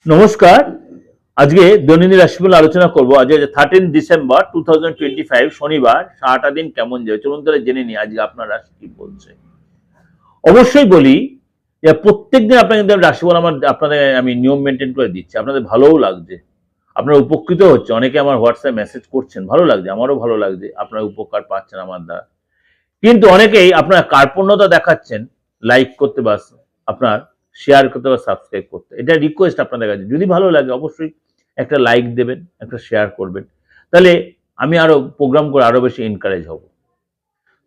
নমস্কার। আজকে দৈনন্দিন রাশিফল আলোচনা করব। আজ 13 ডিসেম্বর 2025 শনিবার। সারাটা দিন কেমন যাবে চলুন তাহলে জেনে নিই আজকে আপনার রাশি কি বলছে। অবশ্যই বলি যে প্রত্যেকদিন আপনাদের রাশিফল আপনাদের আমি নিয়ম মেনটেন করে দিচ্ছি। আপনাদের ভালোও লাগছে, আপনারা উপকৃত হচ্ছে। অনেকে আমার হোয়াটসঅ্যাপ মেসেজ করছেন, ভালো লাগছে, আমারও ভালো লাগছে, আপনারা উপকার পাচ্ছেন আমার দ্বারা। কিন্তু অনেকেই আপনারা কার্পণ্যতা দেখাচ্ছেন লাইক করতে বা আপনার শেয়ার করতে বা সাবস্ক্রাইব করতে। এটা রিকোয়েস্ট আপনাদের কাছে, যদি ভালো লাগে অবশ্যই একটা লাইক দেবেন, একটা শেয়ার করবেন, তাহলে আমি আরো প্রোগ্রাম করে আরো বেশি এনকারেজ হব।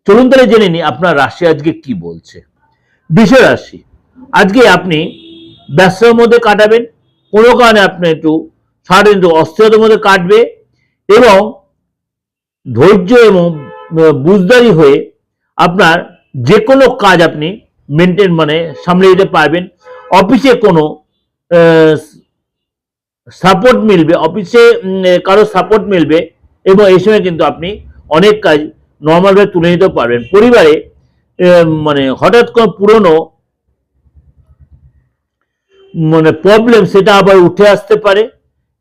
চলুন তাহলে জেনে নিই আপনার রাশি আজকে কি বলছে। বৃষ রাশি, আজকে আপনি ব্যস্ততার মধ্যে কাটাবেন, কোনো কারণে আপনি একটু সারাদিন অস্থিরতার মধ্যে কাটবে এবং ধৈর্য এবং বুঝদারি হয়ে আপনার যে কোনো কাজ আপনি মেনটেন সামলে দিতে পারবেন। অফিসে কোনো সাপোর্ট মিলবে, অফিসে কারো সাপোর্ট মিলবে এবং এই সময় কিন্তু আপনি অনেক কাজ নর্মালভাবে তুলে নিতে পারবেন। পরিবারে হঠাৎ কোনো পুরনো প্রবলেম সেটা আবার উঠে আসতে পারে,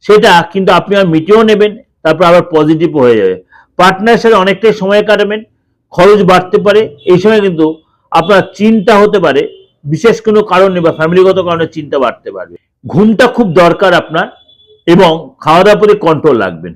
সেটা কিন্তু আপনি আর মিটিয়েও নেবেন, তারপর আবার পজিটিভ হয়ে যাবে। পার্টনারের সাথে অনেকটাই সময় কাটাবেন, খরচ বাড়তে পারে। এই সময় কিন্তু আপনার চিন্তা হতে পারে, বিশেষ কোনো কারণে বা ফ্যামিলিগত কারণে চিন্তা বাড়তে পারবে। ঘুমটা খুব দরকার আপনার এবং খাওয়া দাওয়ার প্রতি কন্ট্রোল রাখবেন।